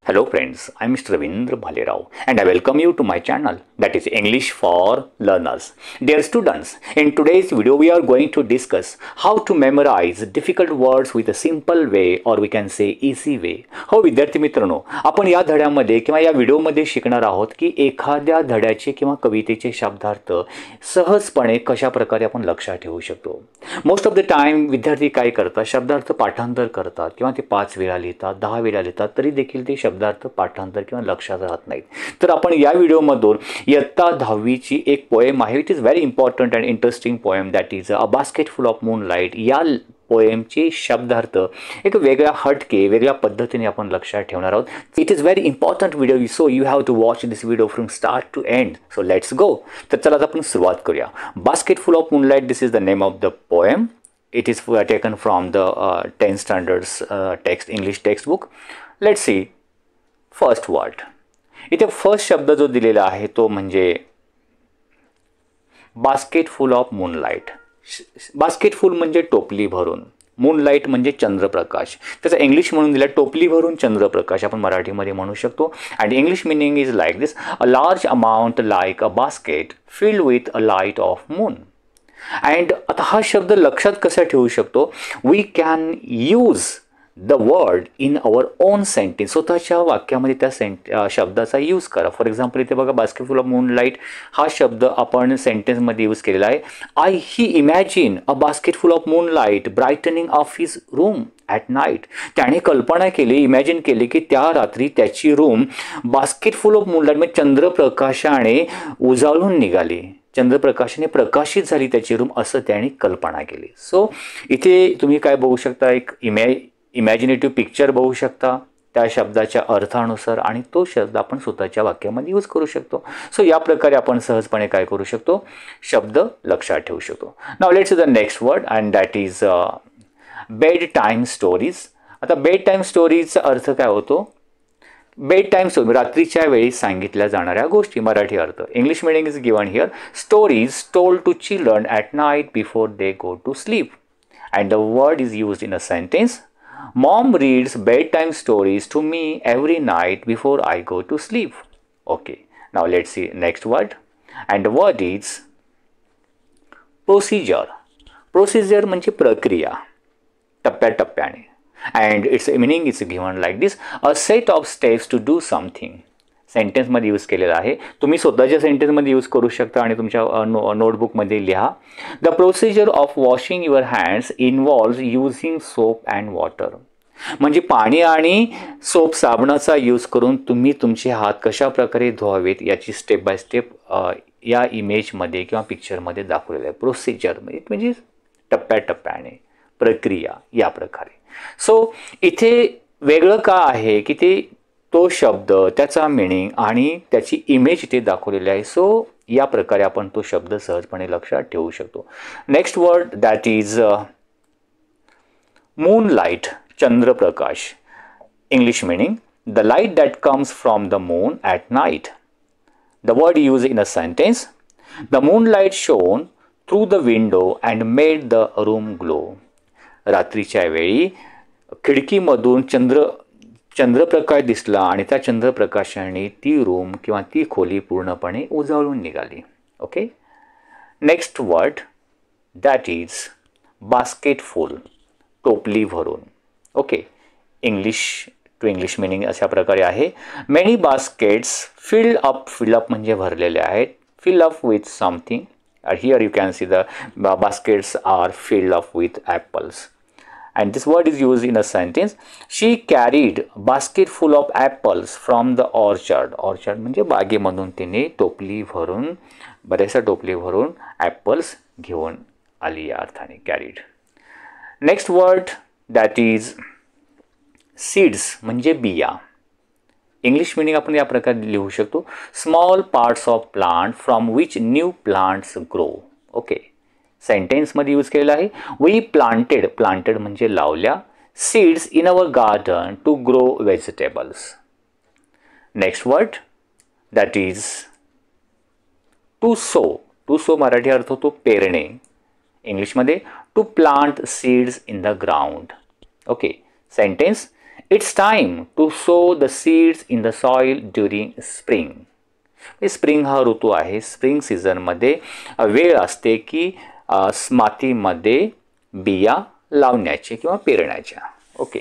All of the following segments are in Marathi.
Hello friends, I am Mr. Ravindra Bhalerao and I welcome you to my channel, that is English for Learners. Dear students, in today's video we are going to discuss how to memorize difficult words with a simple way or we can say easy way. हो विद्यार्थी मित्रांनो, आपण या धड्यामध्ये किंवा या व्हिडिओमध्ये शिकणार आहोत की एखाद्या धड्याचे किंवा कवितेचे शब्दार्थ सहजपणे कशा प्रकारे आपण लक्षात ठेवू शकतो. मोस्ट ऑफ द टाइम विद्यार्थी काय करतात, शब्दार्थ पाठांतर करतात किंवा ते 5 वेळा लिहितात, 10 वेळा लिहितात, तरी देखील ते शब्दार्थ पाठांतर किंवा लक्षात राहत नाहीत. तर आपण या व्हिडिओमधून इयत्ता 10वी ची एक पोएम आहे, it is very important and interesting poem, that is a basket full of moonlight. या पोएमचे शब्दार्थ एक वेगळ्या हटके वेगळ्या पद्धतीने आपण लक्षात ठेवणार आहोत. It is very important video, so you have to watch this video from start to end. So let's go. तर चला आपण सुरुवात करूया. Basket full of moonlight, this is the name of the poem. It is taken from the 10th standards text English textbook. Let's see first word. इथे फर्स्ट शब्द जो दिलेला आहे तो म्हणजे basket full of moonlight. Basket फुल म्हणजे टोपली भरून, मूनलाईट म्हणजे चंद्रप्रकाश. त्याचा इंग्लिश म्हणून दिला टोपली भरून चंद्रप्रकाश, आपण मराठीमध्ये म्हणू शकतो. And English meaning is like this: a large amount like a basket filled with a light of moon. And आता हा शब्द लक्षात कसा ठेवू शकतो? We can use the word in our own sentence. स्वतःच्या वाक्यामध्ये त्या शब्दाचा यूज करा. फॉर एक्झाम्पल इथे बघा, बास्केट फुल ऑफ मूनलाईट हा शब्द आपण सेंटेन्समध्ये यूज केलेला आहे. I he imagine a basket full of moonlight brightening of his room at night. त्याने कल्पना केली, इमॅजिन केली की त्या रात्री त्याची room basket full of moonlight म्हणजे चंद्रप्रकाशाने उजाळून निघाली, चंद्रप्रकाशाने प्रकाशित झाली त्याची रूम, असं त्याने कल्पना केली. सो इथे तुम्ही काय बघू शकता, एक इमॅजिनेटिव्ह पिक्चर बघू शकता त्या शब्दाच्या अर्थानुसार, आणि तो शब्द आपण स्वतःच्या वाक्यामध्ये यूज करू शकतो. सो या प्रकारे आपण सहजपणे काय करू शकतो, शब्द लक्षात ठेवू शकतो. Now let's see the next word and that is bed time stories. आता बेड टाईम स्टोरीजचा अर्थ काय होतो? बेड टाईम स्टोरी, रात्रीच्या वेळी सांगितल्या जाणाऱ्या गोष्टी. मराठी अर्थ, English meaning is given here: stories told to children at night before they go to sleep. And the word is used in a sentence: mom reads bed time stories to me every night before I go to sleep. Okay, now let's see next word and the word is procedure. Procedure म्हणजे प्रक्रिया, टप्प्याटप्प्याने. And its meaning is given like this: a set of steps to do something. सेंटेन्समध्ये यूज केलेला आहे. तुम्ही स्वतःच्या सेंटेन्समध्ये यूज करू शकता आणि तुमच्या नोटबुकमध्ये लिहा. The procedure of washing your hands involves using soap and water. म्हणजे पाणी आणि सोप, साबणाचा यूज करून तुम्ही तुमचे हात कशा प्रकारे धुवावेत याची स्टेप बाय स्टेप या इमेजमध्ये किंवा पिक्चरमध्ये दाखवलेलं आहे. प्रोसिजर म्हणजे टप्प्याटप्प्याने, प्रक्रिया, या प्रकारे. सो इथे वेगळं का आहे की ते तो शब्द, त्याचा मिनिंग आणि त्याची इमेज इथे दाखवलेली आहे. सो या प्रकारे आपण तो शब्द सहजपणे लक्षात ठेवू शकतो. Next word that is moonlight, Chandraprakash. English meaning: the light that comes from the moon at night. The word use in a sentence: the moonlight shown through the window and made the room glow. रात्रीच्या वेळी खिडकीमधून चंद्रप्रकाश दिसला आणि त्या चंद्रप्रकाशाने ती रूम किंवा ती खोली पूर्णपणे उजळून निघाली. Okay, next word that is basketful, टोपली भरून. Okay, English to English meaning अशा प्रकारे आहे: मेनी बास्केट्स फिल्ड अप म्हणजे भरलेले आहेत, fill up with something. Here you can see the baskets are filled up with apples. And this word is used in a sentence: she carried basket full of apples from the orchard. Orchard म्हणजे बागेमधून तिने टोपली भरून, बऱ्याचशा टोपली भरून ॲपल्स घेऊन आली, या अर्थाने carried. Next word that is seeds म्हणजे बिया. इंग्लिश मिनिंग आपण या प्रकारे लिहू शकतो: small parts of plant from which new plants grow. Okay, सेंटेन्समध्ये यूज केलेला आहे. वी प्लांटेड, प्लांटेड म्हणजे लावल्या, seeds in our garden to grow vegetables. Next word that is to sow. To sow Marathi अर्थ होतो पेरणे. इंग्लिशमध्ये to plant seeds in the ground. Okay, sentence: it's time to so the seeds in the soil during spring. Spring हा ऋतू आहे. स्प्रिंग सीझनमध्ये वेळ असते की मातीमध्ये बिया लावण्याचे किंवा पेरण्याच्या. Okay,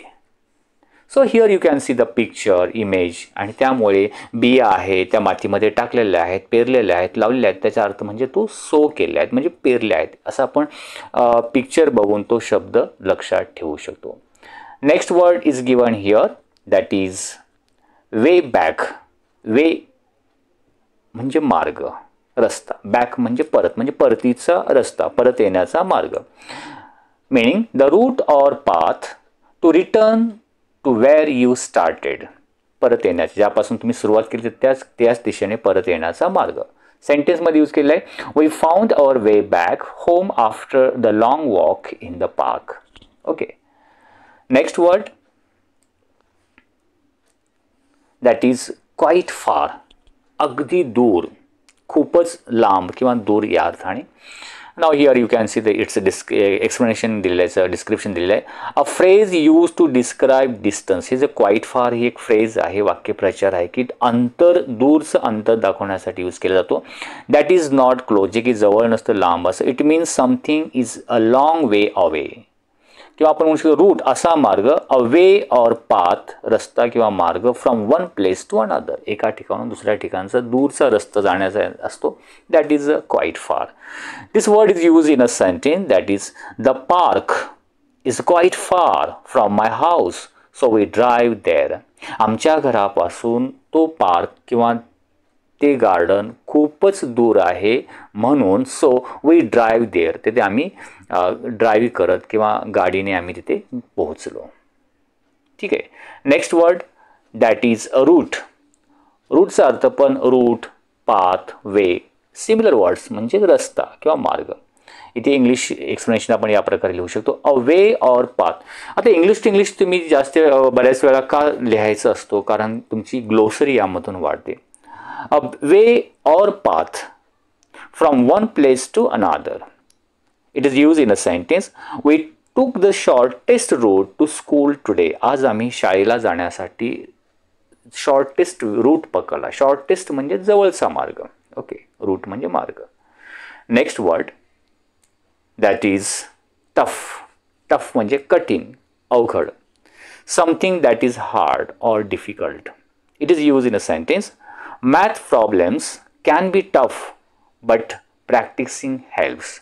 so here you can see the picture image. आणि त्यामुळे बिया आहेत त्या मातीमध्ये टाकलेल्या आहेत, पेरलेल्या आहेत, लावलेल्या आहेत. त्याचा अर्थ म्हणजे तो सो केले आहेत म्हणजे पेरले आहेत असं आपण पिक्चर बघून तो शब्द लक्षात ठेवू शकतो. Next word is given here that is way back. Way म्हणजे मार्ग, रस्ता. बॅक म्हणजे परत, म्हणजे परतीचा रस्ता, परत येण्याचा मार्ग. Meaning the route or path to return to where you started. परत येण्याचे, ज्यापासून तुम्ही सुरुवात केली त्याच दिशेने परत येण्याचा मार्ग. सेंटेन्समध्ये यूज केलेला आहे we found our way back home after the long walk in the park. Okay, next word that is quite far. अगदी दूर, खूपच लांब किंवा दूर या अर्थाने. Now here you can see the its explanation दिलेलं आहे, डिस्क्रिप्शन दिलेलं आहे. A phrase use to describe distance. हे जे क्वाईट फार ही एक फ्रेज आहे, वाक्यप्रचार आहे की अंतर, दूरचं अंतर दाखवण्यासाठी यूज केला जातो. दॅट इज नॉट क्लोज, जे की जवळ नसतं, लांब असं. It means something is a long way away. किंवा आपण म्हणू शकतो रूट असा मार्ग, अ वे ऑर पाथ रस्ता किंवा मार्ग, from one place to another, एका ठिकाणून दुसऱ्या ठिकाणचा दूरचा रस्ता जाण्याचा असतो. That is quite far. This word is use in a sentence that is the park is quite far from my house so we drive there. आमच्या घरापासून तो पार्क किंवा ते गार्डन खूपच दूर आहे म्हणून सो वी ड्राईव्ह देअर, तिथे आम्ही ड्राईव्ह करत किंवा गाडीने आम्ही तिथे पोहोचलो. ठीक आहे. Next word that is a route. रूटचा अर्थ पण route, path, way similar words म्हणजे रस्ता किंवा मार्ग. इथे इंग्लिश एक्सप्लेनेशन आपण या प्रकारे लिहू शकतो अ वे ऑर पाथ. आता इंग्लिश टू इंग्लिश तुम्ही जास्त बऱ्याच वेळा का लिहायचं असतो, कारण तुमची ग्लोसरी यामधून वाढते. A way or path from one place to another. It is used in a sentence. We took the shortest route to school today. आज आम्ही शाळेला जाण्यासाठी शॉर्टेस्ट रूट पकडला. शॉर्टेस्ट म्हणजे जवळचा मार्ग. ओके, रूट म्हणजे मार्ग. Next word that is tough. Tough म्हणजे कठीण, अवघड. Something that is hard or difficult. It is use in a sentence. Math problems can be tough, but practicing helps.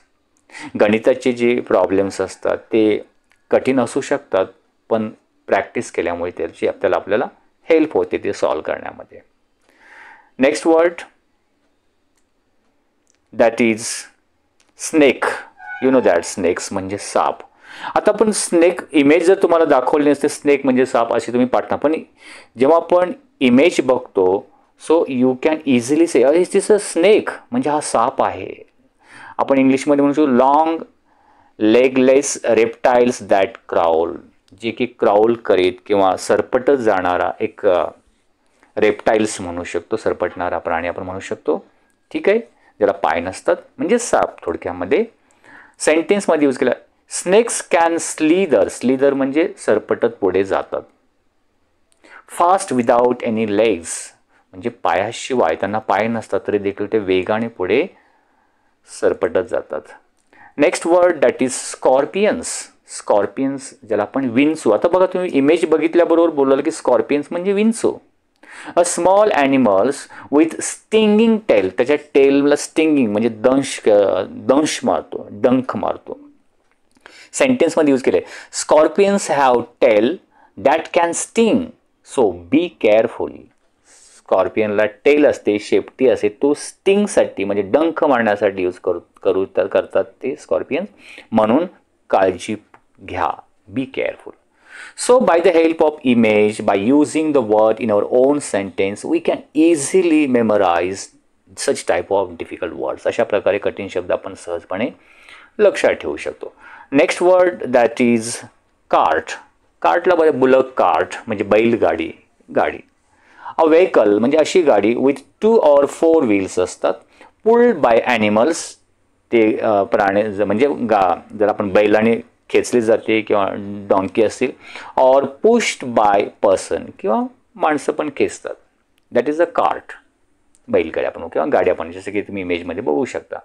गणिताचे जे प्रॉब्लेम्स असतात ते कठीण असू शकतात, पण प्रॅक्टिस केल्यामुळे त्याची आपल्याला हेल्प होते ते सॉल्व करण्यामध्ये. Next word that is snake. You know that snakes म्हणजे साप. आता पण स्नेक इमेज जर तुम्हाला दाखवली नसते, स्नेक म्हणजे साप अशी तुम्ही पाठना, पण जेव्हा आपण इमेज बघतो so you can easily say is this a snake, म्हणजे हा साप आहे. आपण इंग्लिशमध्ये म्हणू शकतो long legless reptiles that crawl. जे की क्राउल करीत किंवा सरपटत जाणारा एक रेप्टाईल्स म्हणू शकतो, सरपटणारा प्राणी आपण म्हणू शकतो. ठीक आहे, ज्याला पाय नसतात म्हणजे साप थोडक्यामध्ये. सेंटेन्समध्ये यूज केला स्नेक्स कॅन स्लीदर. स्लीदर म्हणजे सरपटत पुढे जातात. फास्ट विदाउट एनी लेग्स म्हणजे पायाशिवाय, त्यांना पाय नसतात तरी देखील ते वेगाने पुढे सरपटत जातात. Next word that is scorpions. Scorpions ज्याला आपण विंचू. आता बघा तुम्ही इमेज बघितल्याबरोबर बोलाल की स्कॉर्पियन्स म्हणजे विंचू. A small animals with stinging tail. त्याच्या टेलला स्टिंगिंग म्हणजे दंश मारतो, डंख मारतो. सेंटेन्समध्ये यूज केले scorpions have tail that can sting so be careful. स्कॉर्पियनला टेल असते, शेपटी असते, तो स्टिंगसाठी म्हणजे डंख मारण्यासाठी यूज करतात ते स्कॉर्पियन, म्हणून काळजी घ्या, be careful. So by the help of image, by using the word in our own sentence, we can easily memorise such type of difficult words. अशा प्रकारे कठीण शब्द आपण सहजपणे लक्षात ठेवू शकतो. Next word that is cart. कार्टला बघा बुलक कार्ट म्हणजे बैलगाडी, गाडी. अ व्हेकल म्हणजे अशी गाडी विथ 2 or 4 व्हील्स असतात. पुल्ड बाय ॲनिमल्स, ते प्राणी म्हणजे जर आपण बैलाने खेचली जाते किंवा डॉंकी असतील, ऑर पुश्ड बाय पर्सन किंवा माणसं पण खेचतात. दॅट इज अ कार्ट, बैलगाडी आपण किंवा गाडी आपण, जसं की तुम्ही इमेजमध्ये बघू शकता.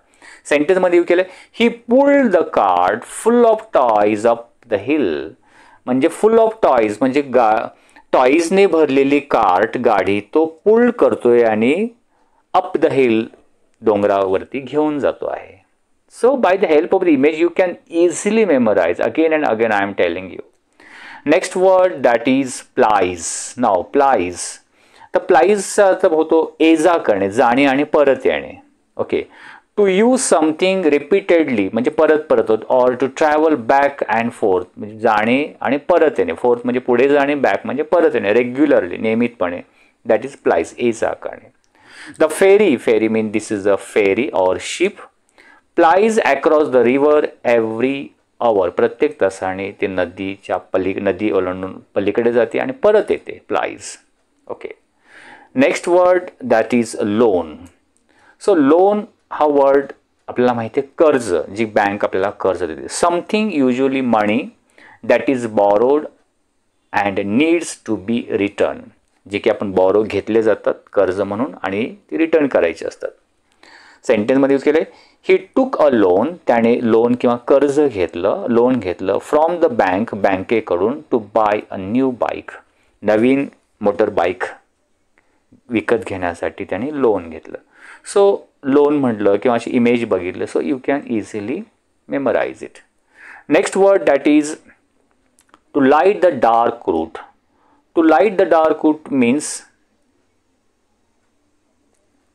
सेंटेन्समध्ये केलं ही pulled the cart full of toys up the hill. म्हणजे फुल ऑफ टॉयज म्हणजे टॉयजने भरलेली कार्ट गाडी तो पुल करतोय आणि अप द हिल डोंगरावरती घेऊन जातो आहे. So by the help of the image you can easily memorise again and again. I am telling you. Next word that is plies. Now plies. तर प्लाइजचा अर्थ होतो एजा करणे, जाणे आणि परत येणे. Okay. To use something repeatedly म्हणजे परत परत होत, or to travel back and forth म्हणजे जाणे आणि परत येणे. फोर्थ म्हणजे पुढे जाणे, बॅक म्हणजे परत येणे, रेग्युलरली नियमितपणे. दॅट इज प्लाइज, एजा करणे. The ferry. Ferry mean this is a ferry or ship. Plies across the river every hour. प्रत्येक तासाने ते नदीच्या नदी ओलांडून पलीकडे जाते आणि परत येते. Plies. Okay. Next word that is loan. So loan हा वर्ड आपल्याला माहिती आहे कर्ज, जी बँक आपल्याला कर्ज देते. Something usually money that is borrowed and needs to be return. जे की आपण बॉरो घेतले जातात कर्ज म्हणून आणि ती रिटर्न करायची असतात. सेंटेन्समध्ये यूज केले ही टूक अ लोन. त्याने लोन किंवा कर्ज घेतलं, लोन घेतलं फ्रॉम द बँक, बँकेकडून, to buy a new bike. नवीन मोटर बाईक विकत घेण्यासाठी त्याने लोन घेतलं. सो लोन म्हटलं किंवा अशी इमेज बघितलं, so you can easily memorise it. Next word that is to light the dark route. To light the dark route means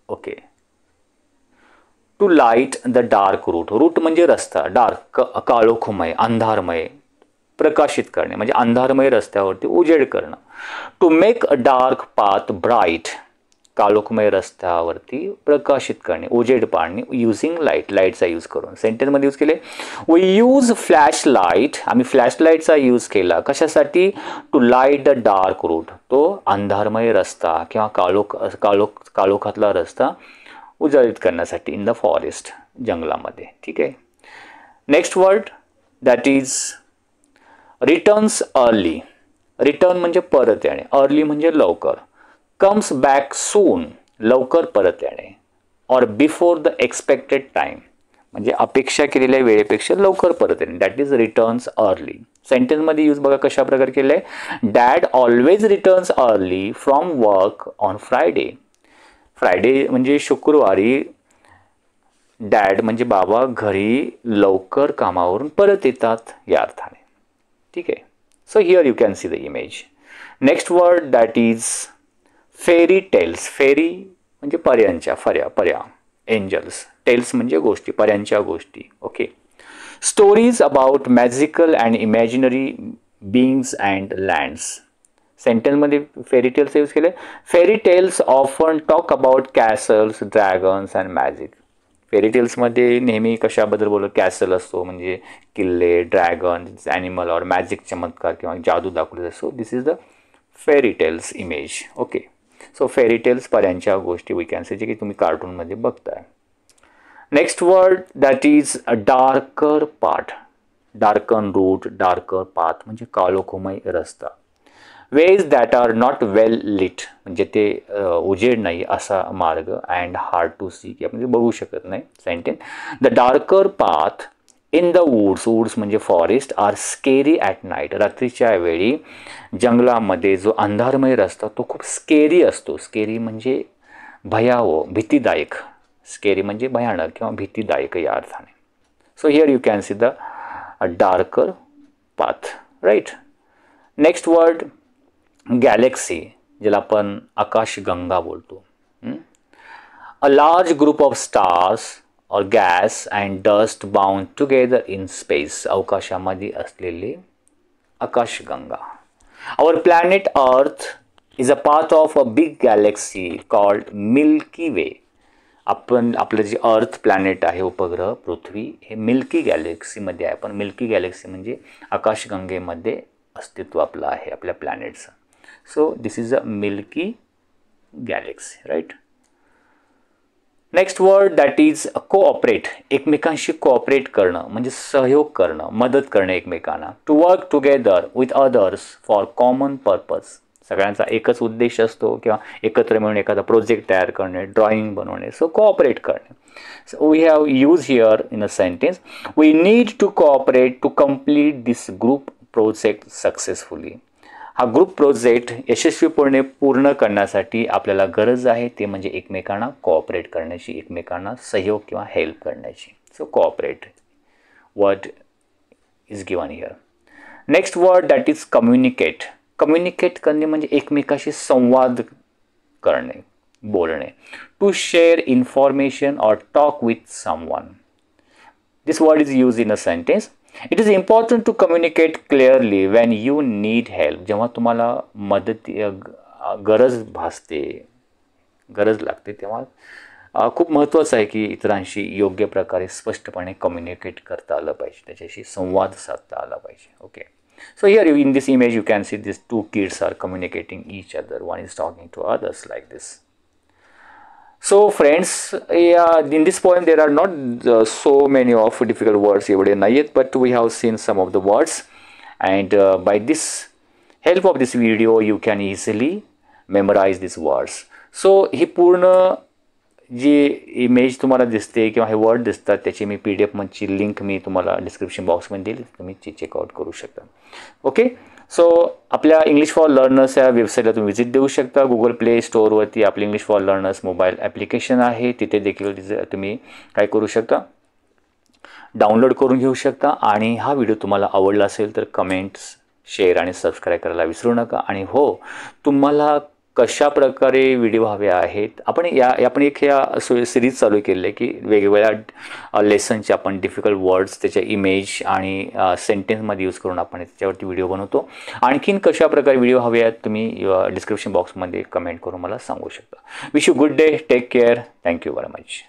okay, to light the dark route. Route म्हणजे रस्ता, डार्क काळोखमय, अंधारमय, प्रकाशित करणे म्हणजे अंधारमय रस्त्यावरती उजेड करणं. To make a dark path bright. काळोखमय रस्त्यावरती प्रकाशित करणे, उजेड पाडणे, युझिंग लाईट. लाईटचा यूज करून. सेंटेन्समध्ये यूज केले वी यूज फ्लॅश लाईट. आम्ही फ्लॅश लाईटचा यूज केला कशासाठी? To light the dark route. तो अंधारमय रस्ता किंवा काळोखातला रस्ता उजाळीत करण्यासाठी इन द फॉरेस्ट, जंगलामध्ये. ठीक आहे. Next word that is returns early. Return म्हणजे परत येणे, अर्ली म्हणजे लवकर. कम्स बॅक सून, लवकर परत येणे. Or before the expected time म्हणजे अपेक्षा केलेल्या वेळेपेक्षा लवकर परत येणे. That is returns early. सेंटेन्समध्ये यूज बघा कशा प्रकारे केलं आहे. Dad always returns early from work on Friday. Friday म्हणजे शुक्रवारी डॅड म्हणजे बाबा घरी लवकर कामावरून परत येतात या अर्थाने. ठीक आहे. So here you can see the image. Next word that is fairy tales. Fairy म्हणजे पर्यांच्या, पर्या, एंजल्स. टेल्स म्हणजे गोष्टी, पर्यांच्या गोष्टी. Okay. Stories about magical and imaginary beings and lands. सेंटेन्समध्ये फेरी टेल्स यूज केले. Fairy tales often talk about castles, dragons and magic. Fairy टेल्समध्ये नेहमी कशाबद्दल बोलतो? कॅसल असतो म्हणजे किल्ले, ड्रॅगन्स, ॲनिमल ऑर मॅजिक, चमत्कार किंवा जादू दाखवले असतो. This is the fairy tales image. Okay. So fairy tales पर्यांच्या गोष्टी वी कॅन से, जे की तुम्ही कार्टूनमध्ये बघताय. Next word that is a darker path. Darken route, darker path म्हणजे काळोखमय रस्ता. Ways that are not well lit म्हणजे ते उजेड नाही असा मार्ग. अँड हार्ड टू सी की आपण बघू शकत नाही. Sentence the darker path in the woods. Woods म्हणजे forest are scary at night. रात्रीच्या वेळी जंगलामध्ये जो अंधारमय रस्ता तो खूप स्केरी असतो. स्केरी म्हणजे भयावह, भीतीदायक. स्केरी म्हणजे भयानक किंवा भीतीदायक या अर्थाने. So here you can see the darker path. Right. Next word galaxy, ज्याला आपण आकाशगंगा बोलतो. A large group of stars और gas and dust bound together in space. अवकाशामध्ये असलेले आकाशगंगा. Our planet Earth is a part of a big galaxy called Milky Way. आपलं जे अर्थ प्लॅनेट आहे, उपग्रह पृथ्वी, हे मिल्की गॅलेक्सीमध्ये आहे. पण मिल्की गॅलेक्सी म्हणजे आकाशगंगेमध्ये अस्तित्व आपलं आहे आपल्या प्लॅनेटचं. So this is a milky galaxy. Right. Next word that is cooperate. एकमेकांशी कोऑपरेट करणं म्हणजे सहयोग करणं, मदत करणं एकमेकांना. To work together with others for common purpose. सगळ्यांचा एकच उद्देश असतो किंवा एकत्र मिळून एखादा प्रोजेक्ट तयार करणे, ड्रॉइंग बनवणे. सो कोऑपरेट करणे. So we have used here in a sentence, we need to cooperate to complete this group project successfully. हा ग्रुप प्रोजेक्ट यशस्वीपणे पूर्ण करण्यासाठी आपल्याला गरज आहे ते म्हणजे एकमेकांना कोऑपरेट करण्याची, एकमेकांना सहयोग किंवा हेल्प करण्याची. So cooperate word is given here. Next word that is communicate. Communicate करणे म्हणजे एकमेकाशी संवाद करणे, बोलणे. टू शेअर इन्फॉर्मेशन और talk with someone. This word is use in a sentence. It is important to communicate clearly when you need help. जेव्हा तुम्हाला मदत गरज भासते, गरज लागते, तेव्हा खूप महत्त्वाचं आहे की इतरांशी योग्य प्रकारे स्पष्टपणे कम्युनिकेट करता आलं पाहिजे, त्याच्याशी संवाद साधता आला पाहिजे. Okay. So here in this image you can see these two kids are communicating each other. One is talking to others like this. So friends, in this poem there are not so many of difficult words एवढे नाहीत, but we have seen some of the words, and by this help of this video you can easily memorize these words. So ही पूर्ण जी इमेज तुम्हाला दिसते किंवा हे वर्ड दिसतात त्याची मी PDF मधची लिंक मी तुम्हाला डिस्क्रिप्शन बॉक्समध्ये दिली, तुम्ही ती चेकआउट करू शकता. ओके. सो आपल्या इंग्लिश फॉर लर्नर्स या वेबसाईटला तुम्ही व्हिजिट देऊ शकता. गुगल प्ले स्टोअरवरती आपले English for learners mobile application आहे, तिथे देखील तुम्ही काय करू शकता, डाउनलोड करून घेऊ शकता. आणि हा व्हिडिओ तुम्हाला आवडला असेल तर कमेंट्स, शेअर आणि सबस्क्राईब करायला विसरू नका. आणि हो, तुम्हाला कशा प्रकारे व्हिडिओ हवे आहेत, आपण ह्या सिरीज चालू केलेली आहे की वेगवेगळ्या लेसनचे आपण डिफिकल्ट वर्ड्स त्याच्या इमेज आणि सेंटेन्समध्ये यूज करून आपण त्याच्यावरती व्हिडिओ बनवतो. आणखीन कशा प्रकारे व्हिडिओ हवे आहेत तुम्ही डिस्क्रिप्शन बॉक्समध्ये कमेंट करून मला सांगू शकता. Wish you good day, take care, thank you very much.